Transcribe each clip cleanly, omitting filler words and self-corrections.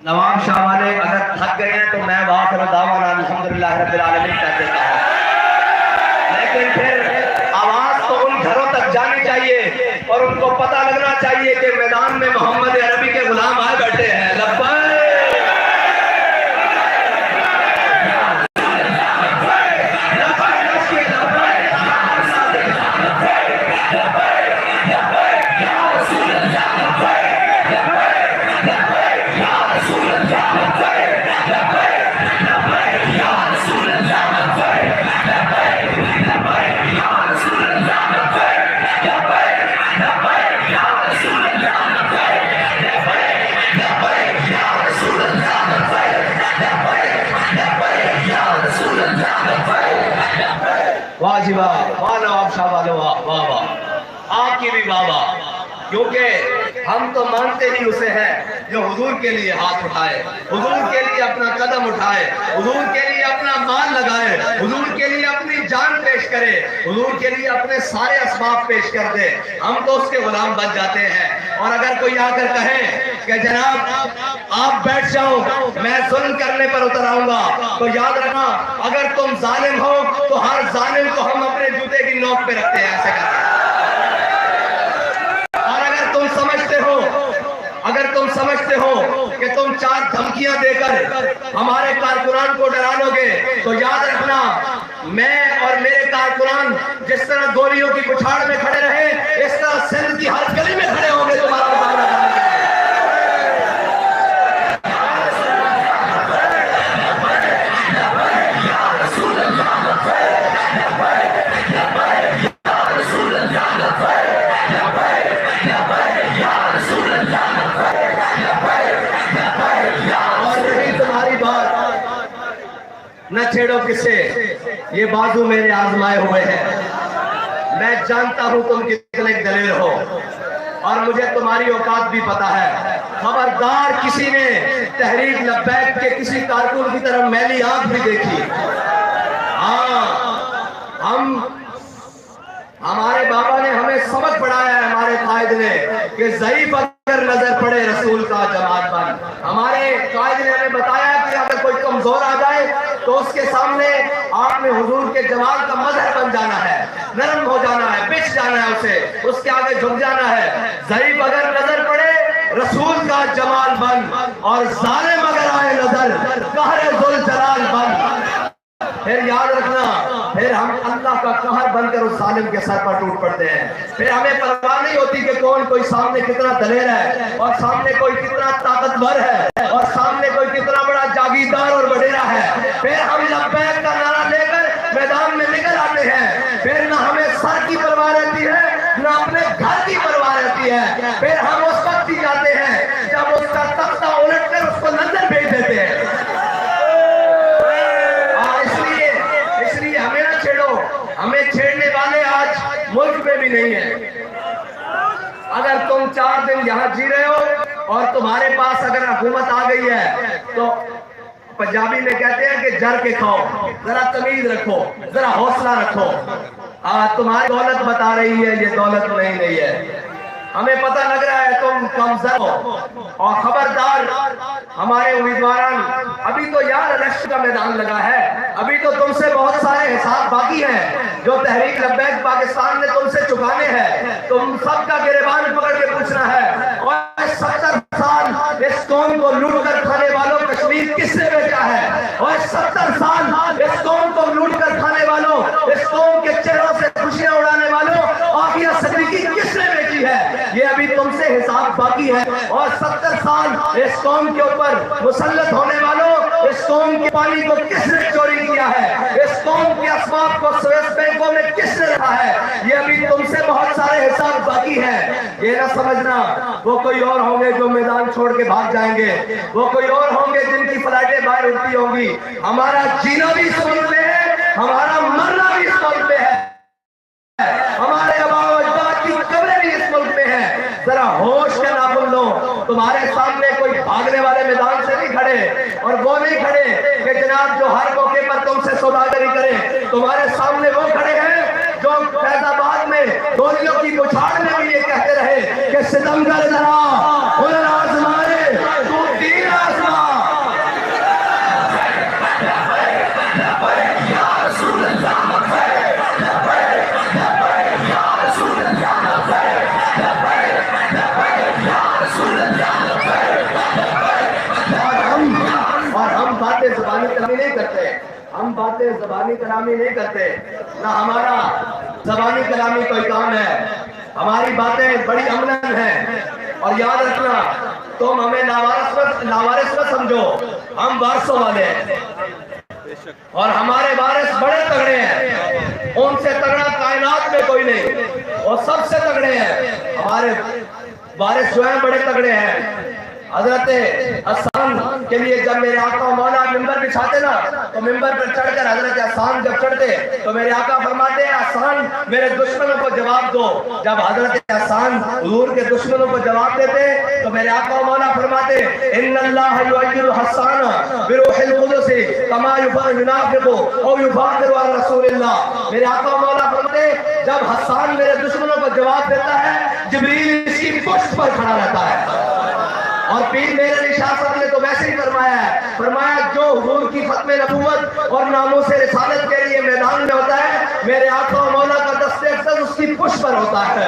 نواب شاہ والے اگر تھک گئے ہیں تو میں وآخر دعوانا الحمدللہ رب العالمین کہہ دیتا ہوں، لیکن پھر آواز تو ان گھروں تک جانی چاہیے اور ان کو پتہ لگنا چاہیے کہ میدان میں محمد عربی کے غلام آئے بیٹھے ہیں۔ لبیک واہ جی واہ، واہ نواب شاہ والو، واہ واہ واہ، آپ کی بھی واہ واہ، کیونکہ ہم تو مانتے ہی اسے ہیں جو حضور کے لیے ہاتھ اٹھائے، حضور کے لیے اپنا قدم اٹھائے، حضور کے لیے اپنا مال لگائے، حضور کے لیے اپنی جان پیش کرے، حضور کے لیے اپنے سارے اسباب پیش کر دے، ہم تو اس کے غلام بن جاتے ہیں۔ اور اگر کوئی آ کر کہے کہ جناب آپ بیٹھ جاؤ میں ظلم کرنے پر اتر آؤں گا، تو یاد رکھنا اگر تم ظالم ہو تو ہر ظالم کو ہم اپنے جوتے کی نوک پہ رکھتے ہیں، ایسے کرتے ہیں۔ اور اگر تم سمجھتے ہو کہ تم چار دھمکیاں دے کر ہمارے کارکنان کو ڈرانو گے، تو یاد رکھنا میں اور میرے کارکنان جس طرح گولیوں کی بچھاڑ میں کھڑے رہے، اس طرح سندھ کی ہر گلی میں کھڑے ہوں گے تمہارا مقابلہ کرنے کے لیے۔ نہ چھیڑو کسے، یہ بازو میرے آزمائے ہوئے ہیں، میں جانتا ہوں تم کتنے دلیر ہو اور مجھے تمہاری اوقات بھی پتا ہے۔ خبردار کسی نے تحریک لبیک کے کسی کارکن کی طرف میلی آنکھ بھی دیکھی۔ ہاں ہمارے بابا نے ہمیں سبق پڑھایا ہے، ہمارے قائد نے، کہ ضعیف اگر نظر پڑے رسول کا جماعت بن۔ ہمارے قائد نے ہمیں بتایا کہ اگر کوئی کمزور آ جائے تو اس کے سامنے آپ نے حضور کے جمال کا مظہر بن جانا ہے، نرم ہو جانا ہے، بچ جانا ہے، اسے اس کے آگے جھک جانا ہے۔ ضعیف اگر نظر پڑے رسول کا جمال بن، اور ظالم اگر آئے نظر قہر ذوالجلال بن۔ پھر یاد رکھنا، پھر ہم اللہ کا قہر بن کر اس ظالم کے سر پر ٹوٹ پڑتے ہیں۔ پھر ہمیں پرواہ نہیں ہوتی کہ کوئی سامنے کتنا دلیر ہے، اور سامنے کوئی کتنا طاقتور ہے، اور سامنے کوئی کتنا بڑا جاگیردار اور وڈیرا ہے۔ پھر ہم لبیک کا نعرہ لے کر میدان میں نکل آتے ہیں۔ پھر نہ ہمیں سر کی پرواہ رہتی ہے، نہ اپنے گھر کی پرواہ رہتی ہے۔ پھر ہم اس وقت ہی جاتے ہیں جب اس کا تختہ الٹ کر اس کو لندن بھیج دیتے ہیں۔ ہمیں چھیڑنے والے آج ملک میں بھی نہیں ہیں۔ اگر تم 4 دن یہاں جی رہے ہو اور تمہارے پاس اگر حکومت آ گئی ہے تو پنجابی میں کہتے ہیں کہ جر کے کھاؤ، ذرا تمیز رکھو، ذرا حوصلہ رکھو۔ تمہاری دولت بتا رہی ہے یہ دولت نہیں ہے، ہمیں پتہ لگ رہا ہے تم کمزور ہو۔ اور خبردار ہمارے امیدواران، ابھی تو یار الیکشن کا میدان لگا ہے، ابھی تو تم سے بہت سارے حساب باقی ہیں جو تحریک لبیک پاکستان نے تم سے چکانے ہیں۔ تم سب کا گریبان پکڑ کے پوچھنا ہے، اور 70 سال اس قوم کو لوٹ کر کھانے والوں کشمیر کس نے بیچا ہے؟ اور 70 سال اس قوم کو لوٹ کر کھانے والوں، اس قوم کے چہروں سے خوشیاں اڑانے والوں عافیہ صدیقی کس نے بیچی ہے؟ یہ ابھی تم سے حساب باقی ہے۔ اور 70 سال اس قوم کے اوپر مسلط ہونے والوں، اس قوم کے پانی کو کس نے چوری کیا ہے؟ اس قوم کے اسباب کو سویس بینکوں میں کس نے رکھا ہے؟ یہ ابھی تم سے بہت سارے حساب باقی ہیں۔ یہ نہ سمجھنا وہ کوئی اور ہوں گے جو میدان چھوڑ کے بھاگ جائیں گے، وہ کوئی اور ہوں گے جن کی فلائٹیں باہر اڑتی ہوں گی۔ ہمارا جینا بھی اس ملک میں ہے، ہمارا مرنا بھی اس ملک میں ہے، ہمارے آباء و اجداد کی قبریں بھی اس ملک میں ہیں۔ ذرا ہوش کے ناخن لو، تمہارے سامنے کوئی بھاگنے والے میدان سے نہیں کھڑے، اور وہ نہیں کھڑے کہ جناب جو ہر موقع پر تم سے سوداگری کرے۔ تمہارے سامنے وہ کھڑے ہیں جو فیض آباد میں گولیوں کی بچھاڑ میں بھی یہ کہتے رہے کہ ستمگر ذرا ہنر آزمائے تو تیر آزما۔ زبانی کلامی نہیں کرتے، ہم باتیں زبانی کلامی نہیں کرتے، نہ ہمارا زبانی کلامی کوئی کام ہے، ہماری باتیں بڑی عملاً ہیں۔ اور یاد رکھنا، تم ہمیں لاوارث مت سمجھو، ہم وارثوں والے ہیں، اور ہمارے وارث بڑے تگڑے ہیں، ان سے تگڑا کائنات میں کوئی نہیں، اور سب سے تگڑے ہیں ہمارے وارث جو ہیں، بڑے تگڑے ہیں۔ حضرت حسان کے لیے جب میرے آقا مولا ممبر بچھاتے نا، تو ممبر پر چڑھ کر حضرت حسان جب چڑھتے تو میرے آقا فرماتے ہیں حسان میرے دشمنوں کو جواب دو۔ جب حضرت حسان حضور کے دشمنوں کو جواب دیتے تو میرے آقا مولا فرماتے ان اللہ یؤید حسان بروح القدس کما ينافق او يفاخر عن رسول اللہ۔ میرے آقا مولا فرماتے جب حسان میرے دشمنوں کو جواب دیتا ہے، جبریل اس کی پشت پر کھڑا رہتا ہے۔ اور پیر میرے نشاست نے تو ویسے ہی فرمایا ہے، فرمایا جو حضور کی ختم نبوت اور ناموس رسالت کے لیے میدان میں ہوتا ہے، میرے آقا و مولا کا دست اقدس اس کی پشت پر ہوتا ہے۔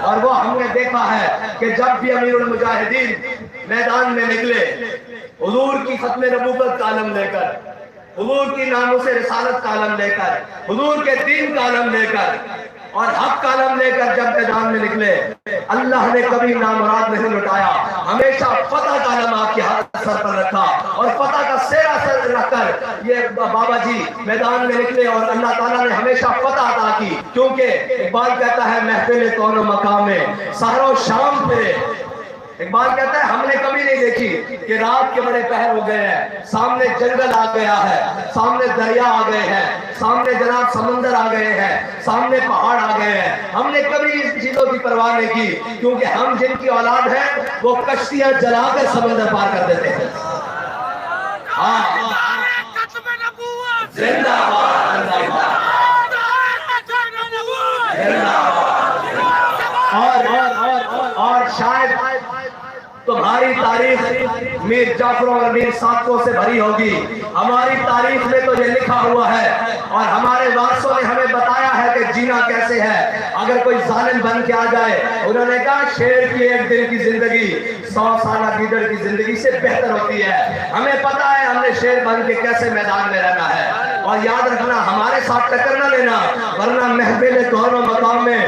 اور وہ ہم نے دیکھا ہے کہ جب بھی امیر المجاہدین میدان میں نکلے، حضور کی ختم نبوت کا علم لے کر، حضور کی ناموس رسالت کا علم لے کر، حضور کے دین کا علم لے کر اور حق کا علم لے کر جب میدان میں نکلے، اللہ نے کبھی نامراد نہیں لٹایا، ہمیشہ فتح کا علم آپ کے سر پر رکھا، اور فتح کا سیرا سر رکھ کر یہ بابا جی میدان میں نکلے، اور اللہ تعالیٰ نے ہمیشہ فتح عطا کی۔ کیونکہ اقبال کہتا ہے محفل کون و مقام میں سحر و شام پھرے، اقبال کہتا ہے ہم نے کبھی نہیں دیکھی کہ رات کے بڑے پہر ہو گئے ہیں، سامنے جنگل آ گیا ہے، سامنے دریا آ گئے ہیں، سامنے جناب سمندر آ گئے ہیں، سامنے پہاڑ آ گئے ہیں۔ ہم نے کبھی اس چیزوں کی پرواہ نہیں کی، کیونکہ ہم جن کی اولاد ہیں وہ کشتیاں جلا کر سمندر پار کر دیتے ہیں۔ زندہ باد، اور شاید تمہاری تاریخ میر جعفروں اور میر صادقوں سے بھری ہوگی، ہماری تاریخ میں تو یہ لکھا ہوا ہے، اور ہمارے وارثوں نے ہمیں بتایا ہے کہ جینا کیسے ہے۔ اگر کوئی ظالم بن کے آ جائے، انہوں نے کہا شیر کی ایک دن کی زندگی 100 سالہ گیدڑ کی زندگی سے بہتر ہوتی ہے۔ ہمیں پتا ہے ہم نے شیر بن کے کیسے میدان میں رہنا ہے، اور یاد رکھنا ہمارے ساتھ ٹکر نہ لینا، ورنہ محفل کون و مقام میں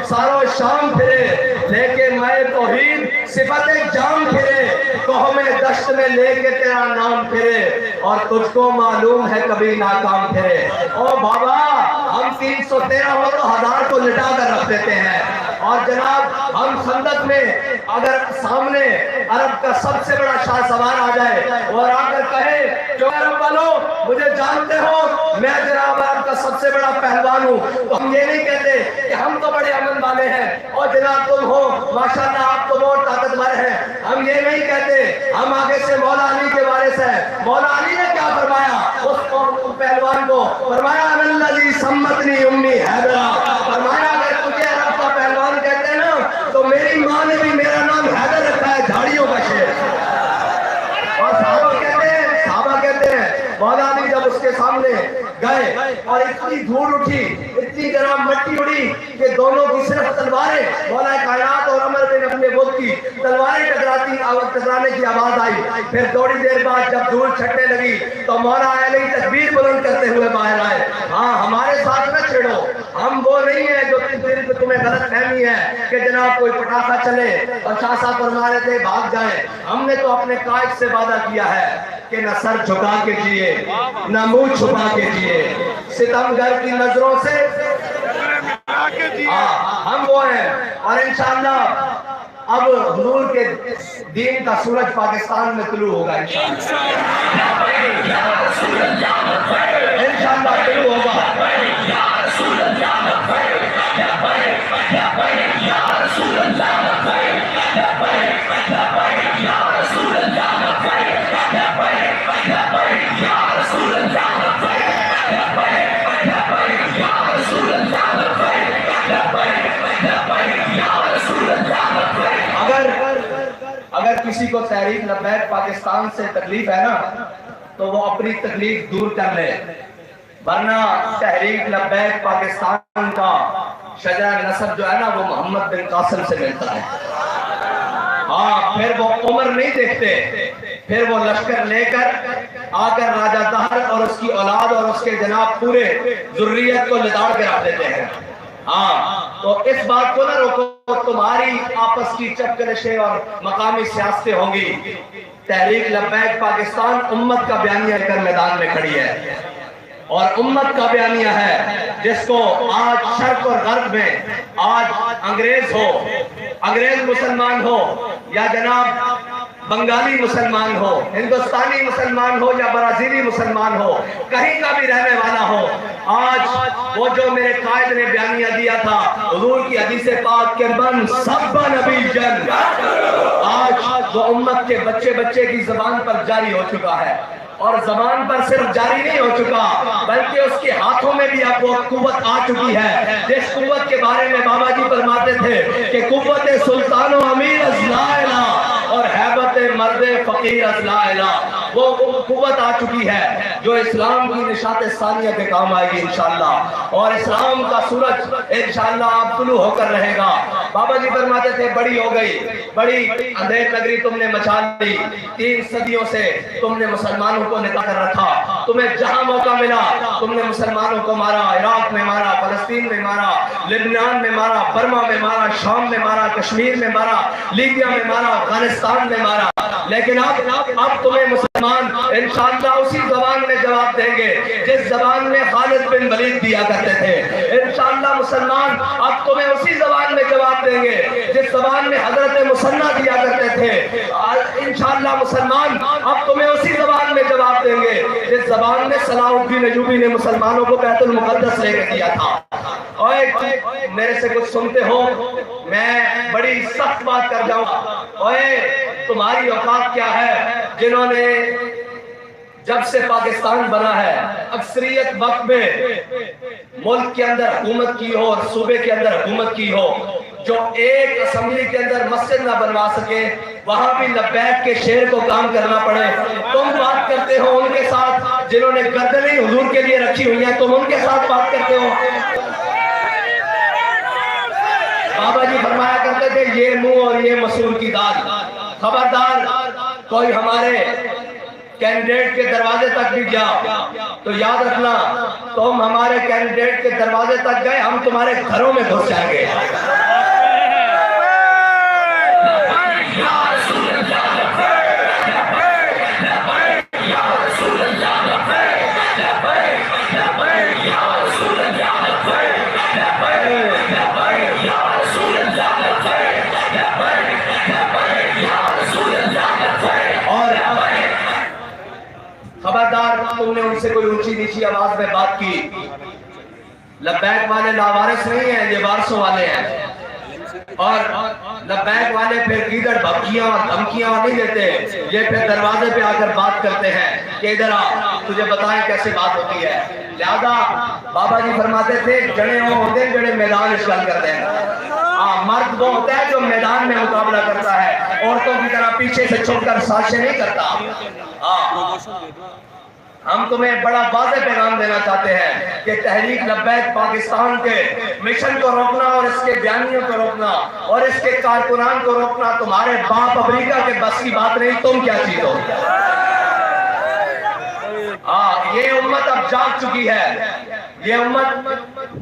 ساروں شام پھرے، لے کے میں توحید صفت جام پھرے، قوم دشت میں لے کے تیرا نام پھرے، اور تجھ کو معلوم ہے کبھی ناکام پھرے۔ او بابا ہم 313 ہو تو 1000 کو لٹا کر رکھ دیتے ہیں، اور جناب ہم خندق میں اگر سامنے عرب کا سب سے بڑا شاہ سوار آ جائے اور آ کر کہے جو عرب والوں مجھے جانتے ہو، میں جناب عرب کا سب سے بڑا پہلوان ہوں، تو ہم یہ نہیں کہتے کہ ہم تو بڑے امن والے ہیں اور جناب تم ہو ماشاءاللہ آپ تو بہت طاقتور ہیں، ہم یہ نہیں کہتے، ہم آگے سے مولا علی کے وارث ہیں۔ مولا علی نے کیا فرمایا اس پہلوان کو؟ فرمایا الذی سمتنی امی حیدرہ، فرمایا اگر تجھے عرب کا پہلوان کہتے ہیں نا تو میری ماں نے بھی میرا نام حیدر رکھا ہے، جھاڑیوں کا شیر۔ اور صحابہ کہتے ہیں مولا علی جب اس کے سامنے گئے اور اتنی دھول اٹھی، اتنی جناب مٹی اڑی کہ دونوں کی صرف تلواریں، مولا کائنات اور عمر بن اپنے بدھ کی تلواریں ٹکرانے کی آواز آئی۔ پھر تھوڑی دیر بعد جب دھول چھٹنے لگی تو مولا علی تکبیر بلند کرتے ہوئے باہر آئے۔ ہاں ہمارے ساتھ نہ چھیڑو، ہم وہ نہیں ہیں جو تمہیں غلط فہمی ہے کہ جناب کوئی پٹاخہ چلے اور شاہ صاحب فرما رہے تھے بھاگ جائیں۔ ہم نے تو اپنے قائد سے وعدہ کیا ہے کہ نہ سر جھکا کے جیے نہ منہ چھپا کے جیے، ستمگر کی نظروں سے ہم وہ ہیں۔ اور انشاءاللہ اب حضور کے دین کا سورج پاکستان میں طلوع ہوگا، انشاءاللہ طلوع ہوگا۔ اگر کسی کو تحریک لبیک پاکستان سے تکلیف ہے نا تو وہ اپنی تکلیف دور کر لے، ورنہ تحریک لبیک پاکستان کا شجرہ نسب جو ہے نا وہ محمد بن قاسم سے ملتا ہے۔ ہاں پھر وہ عمر نہیں دیکھتے، پھر وہ لشکر لے کر آکر راجہ دہر اور اس کی اولاد اور اس کے جناب پورے ذریت کو لتاڑ کے رکھ دیتے ہیں. ہاں تو اس بات کو نہ روکو، تمہاری آپس کی چپکرشیں اور مقامی سیاستیں ہوں گی. تحریک لبیک پاکستان امت کا بیانیہ کر میدان میں کھڑی ہے، اور امت کا بیانیہ ہے جس کو آج شرق اور غرب میں آج انگریز ہو، انگریز مسلمان ہو یا جناب بنگالی مسلمان ہو، ہندوستانی مسلمان ہو یا برازیلی مسلمان ہو، کہیں کا بھی رہنے والا ہو، آج وہ جو میرے قائد نے بیانیہ دیا تھا حضور کی حدیث پاک کے من سب نبی جن، آج وہ امت کے بچے بچے کی زبان پر جاری ہو چکا ہے. اور زبان پر صرف جاری نہیں ہو چکا بلکہ اس کے ہاتھوں میں بھی اب وہ قوت آ چکی ہے جس قوت کے بارے میں بابا جی فرماتے تھے کہ قوت سلطان و امیر از لا الہ اور حیبت مرد فقیر از لا الہ. وہ قوت آ چکی ہے جو اسلام کی نشاط ثانیہ کے کام آئے گی انشاءاللہ، اور اسلام کا سورج انشاءاللہ آپ طلوع ہو کر رہے گا. بابا جی فرماتے تھے بڑی ہو گئی، بڑی اندھیر نگری تم نے مچا لی، 3 صدیوں سے تم نے مسلمانوں کو نکال کر رکھا، تمہیں جہاں موقع ملا تم نے مسلمانوں کو مارا، عراق میں مارا، فلسطین میں مارا، لبنان میں مارا، برما میں مارا، شام میں مارا، کشمیر میں مارا، لیبیا میں مارا، افغانستان میں مارا. لیکن اب تمہیں مسلمان انشاءاللہ اسی زبان میں جواب دیں گے جس زبان میں خالد بن ولید دیا کرتے تھے. انشاءاللہ مسلمان اب تمہیں اسی زبان میں جواب دیں گے جس زبان میں حضرت مثنیٰ دیا کرتے تھے. انشاءاللہ مسلمان اب تمہیں اسی زبان میں جواب دیں گے جس زبان میں صلاح الدین ایوبی نے مسلمانوں کو بیت المقدس لے کے دیا تھا. اور میرے سے کچھ سنتے ہو، میں بڑی سخت بات کر جاؤں گا. اور تمہاری اوقات کیا ہے جنہوں نے جب سے پاکستان بنا ہے اکثریت وقت میں ملک کے اندر حکومت کی ہو اور صوبے کے اندر حکومت کی ہو، جو ایک اسمبلی کے اندر مسجد نہ بنوا سکے وہاں بھی لبیک کے شعر کو کام کرنا پڑے. تم بات کرتے ہو ان کے ساتھ جنہوں نے گردنیں حضور کے لیے رکھی ہوئی ہیں، تم ان کے ساتھ بات کرتے ہو. بابا جی فرمایا کرتے تھے یہ منہ اور یہ مسور کی دال. خبردار کوئی ہمارے کینڈیڈیٹ کے دروازے تک بھی گیا تو یاد رکھنا تم ہمارے کینڈیڈیٹ کے دروازے تک گئے، ہم تمہارے گھروں میں گھس جائیں گے. خبردار تم نے ان سے کوئی اونچی نیچی آواز میں بات کی. لبیک والے لاوارث نہیں ہیں، یہ وارثوں والے ہیں. اور لبیک والے پھر گیدڑ بھبکیاں اور دھمکیاں نہیں دیتے، یہ پھر دروازے پہ آ کر بات کرتے ہیں کہ ادھر آ تجھے بتائیں کیسے بات ہوتی ہے. لہذا بابا جی فرماتے تھے جڑے وہ ہوتے ہیں جڑے میدان اشغال کرتے ہیں. مرد وہ ہوتا ہے جو میدان میں مقابلہ کرتا ہے، عورتوں کی طرح پیچھے سے چھپ کر سازشیں نہیں کرتا. ہم تمہیں بڑا واضح پیغام دینا چاہتے ہیں کہ تحریک لبیک پاکستان کے مشن کو روکنا اور اس کے بیانیوں کو روکنا اور اس کے کارکنان کو روکنا تمہارے باپ امریکہ کے بس کی بات نہیں. تم کیا چیز ہو؟ یہ امت اب جاگ چکی ہے، یہ امت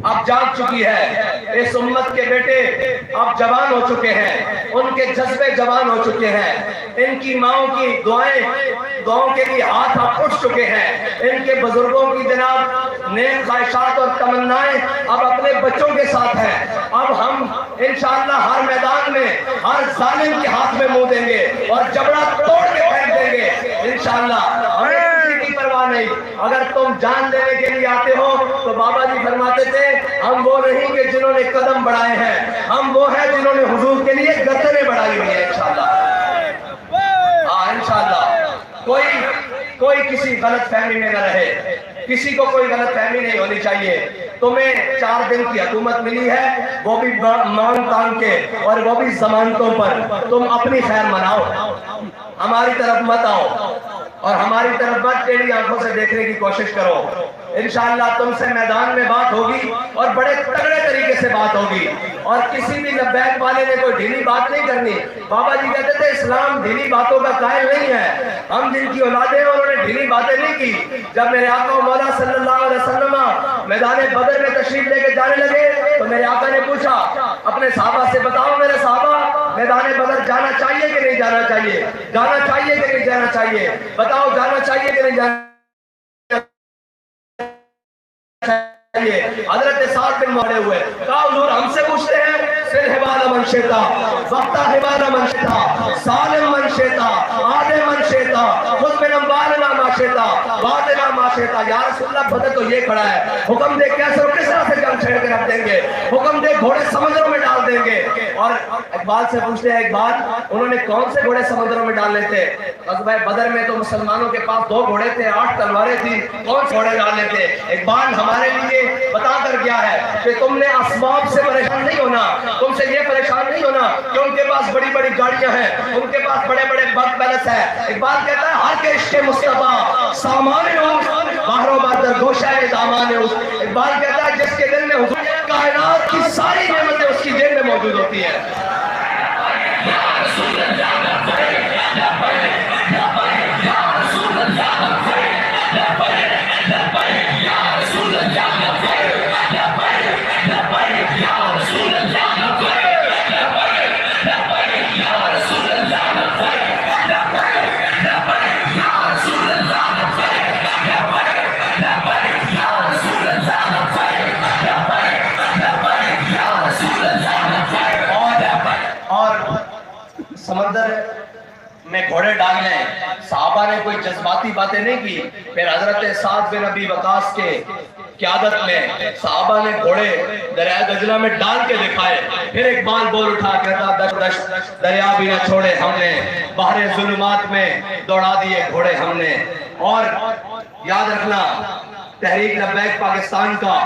اب جاگ چکی ہے. اس امت کے بیٹے اب جوان ہو چکے ہیں، ان کے جذبے جوان ہو چکے ہیں، ان کی ماؤں کی دعاؤں کے لیے ہاتھ اب اٹھ چکے ہیں. ان کے بزرگوں کی جناب نیک خواہشات اور تمنائیں اب اپنے بچوں کے ساتھ ہیں. اب ہم انشاءاللہ ہر میدان میں ہر ظالم کے ہاتھ میں منہ دیں گے اور جبڑا توڑ کے پھینک دیں گے انشاءاللہ. ہمیں کسی کی پرواہ نہیں. اگر تم جان لینے کے لیے آتے ہو تو بابا جی فرماتے تھے ہم وہ نہیں کہ جنہوں نے قدم بڑھائے ہیں، ہم وہ ہیں جنہوں نے حضور کے لیے گردنیں بڑھائی ہوئی ہیں انشاءاللہ. انشاءاللہ کوئی کسی غلط فہمی میں نہ رہے، کسی کو کوئی غلط فہمی نہیں ہونی چاہیے. تمہیں 4 دن کی حکومت ملی ہے، وہ بھی مان تان کے اور وہ بھی ضمانتوں پر. تم اپنی خیر مناؤ، ہماری طرف مت آؤ اور ہماری طرف مت ٹیڑھی آنکھوں سے دیکھنے کی کوشش کرو. انشاءاللہ تم سے میدان میں بات ہوگی اور بڑے تگڑے طریقے سے بات ہوگی. اور کسی بھی لبیک والے نے کوئی ڈھیلی بات نہیں کرنی. بابا جی کہتے تھے اسلام ڈھیلی باتوں کا قائل نہیں ہے. ہم جن کی اولادیں ہیں انہوں نے ڈھیلی باتیں نہیں کی. جب میرے آقا و مولا صلی اللہ علیہ وسلم میدان بدر میں تشریف لے کے جانے لگے تو میرے آقا نے پوچھا اپنے صحابہ سے, بتاؤ میرے صحابہ میدان بدر جانا چاہیے کہ نہیں جانا چاہیے, جانا چاہیے کہ نہیں جانا چاہیے, بتاؤ جانا چاہیے کہ نہیں جانا چاہیے. حضرت سعد بن معاذ ہوئے, کہا حضور ہم سے پوچھتے ہیں سر حبال من شیتا, وقتا حبال من شیتا, سالم من شیتا, آدم من شیتا, خود من امبالنا ما شیتا, وادنا ما شیتا. یا رسول اللہ بدر تو یہ کھڑا ہے, حکم دے کیسے اور کس طرح سے جنگ چھیڑ کے رکھ دیں گے, حکم دے گھوڑے سمندروں میں ڈال دیں گے. اور اقبال سے پوچھتے ہیں اقبال انہوں نے کون سے گھوڑے سمندروں میں ڈالنے تھے؟ غزوہ بدر میں تو مسلمانوں کے پاس 2 گھوڑے تھے, 8 تلواریں تھی, کون سے گھوڑے ڈالنے تھے؟ اقبال ہمارے لیے بتا کر گیا ہے کہ تم نے اسباب سے پریشان نہیں ہونا, تم سے یہ پریشان نہیں ہونا کہ ان کے پاس بڑی بڑی گاڑیاں ہیں, ان کے پاس بڑے بڑے بنک پیلس ہے. اقبال کہتا ہے ہر کے عشق مصطفیٰ سامان ہو باہر و بادر گوشہ دامان ہو. اقبال کہتا ہے جس کے دل میں حضور کائنات کی ساری نعمتیں اس کی جیب میں موجود ہوتی ہیں. سمندر میں گھوڑے ڈالنے, صحابہ نے کوئی جذباتی باتیں نہیں کی. پھر حضرت سعد بن ابی وقاص کے قیادت میں صحابہ نے گھوڑے دریائے دجلہ میں ڈال کے دکھائے. پھر اقبال بول اٹھا کہتا دشت دریا بھی نہ چھوڑے ہم نے, بحر ظلمات میں دوڑا دیے گھوڑے ہم نے. اور یاد رکھنا تحریک لبیک پاکستان کا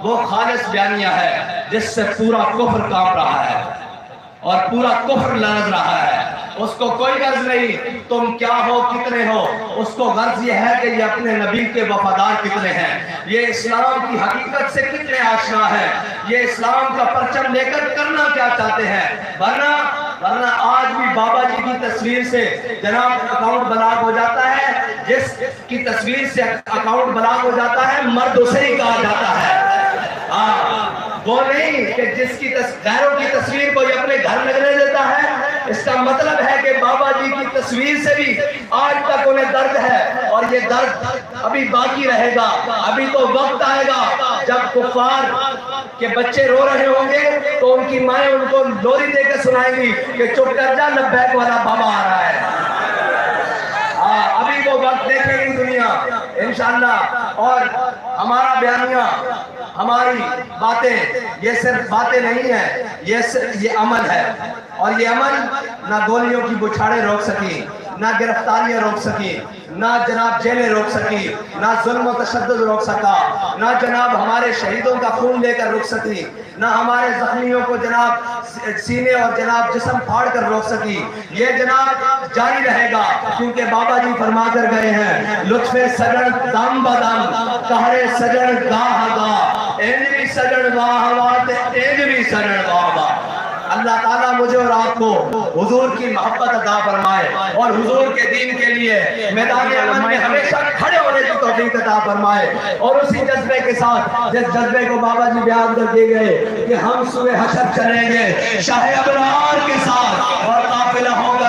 وہ خالص بیانیہ ہے جس سے پورا کفر کانپ رہا ہے اور پورا کفر لرز رہا ہے. اس کو کوئی غرض نہیں تم کیا ہو کتنے ہو, اس کو غرض یہ ہے کہ یہ اپنے نبی کے وفادار کتنے ہیں, یہ اسلام کی حقیقت سے کتنے آشنا ہیں, یہ اسلام کا پرچم لے کر کرنا کیا چاہتے ہیں. ورنہ آج بھی بابا جی کی تصویر سے جناب اکاؤنٹ بلاک ہو جاتا ہے, جس کی تصویر سے اکاؤنٹ بلاک ہو جاتا ہے مرد اسے ہی کہا جاتا ہے. وہ نہیں کہ جس کی غیروں کی تصویر کوئی اپنے گھر لگنے دیتا ہے. اس کا مطلب ہے کہ بابا جی کی تصویر سے بھی آج تک انہیں درد ہے, اور یہ درد ابھی باقی رہے گا. ابھی تو وقت آئے گا جب کفار کے بچے رو رہے ہوں گے تو ان کی مائیں ان کو لوری دے کے سنائیں گی کہ چپ کر جا لبیک والا بابا آ رہا ہے. ابھی وہ وقت دیکھے گی دنیا انشاءاللہ. اور ہمارا بیانیہ, ہماری باتیں یہ صرف باتیں نہیں ہیں, یہ عمل ہے. اور یہ عمل نہ گولیوں کی بچھاڑیں روک سکی, نہ گرفتاریاں روک سکی, نہ جناب جیلیں روک سکی, نہ ظلم و تشدد روک سکا, نہ جناب ہمارے شہیدوں کا خون لے کر روک سکی, نہ ہمارے زخمیوں کو جناب سینے اور جناب جسم پھاڑ کر روک سکی. یہ جناب جاری رہے گا کیونکہ بابا جی فرما کر گئے ہیں لطف سجن دم بدم کہرے سجن گاہ گاہ, اینج بھی سجن واہ واہ اینج بھی سجن واہ واہ. اللہ تعالیٰ مجھے اور آپ کو حضور کی محبت عطا فرمائے اور حضور کے دین کے لیے میدان عمل میں ہمیشہ کھڑے ہونے کی توفیق عطا فرمائے. اور اسی جذبے کے ساتھ جس جذبے کو بابا جی بیان کر دیے گئے کہ ہم سوئے حشر چلیں گے شاہ ابرار کے ساتھ اور قافلہ ہوگا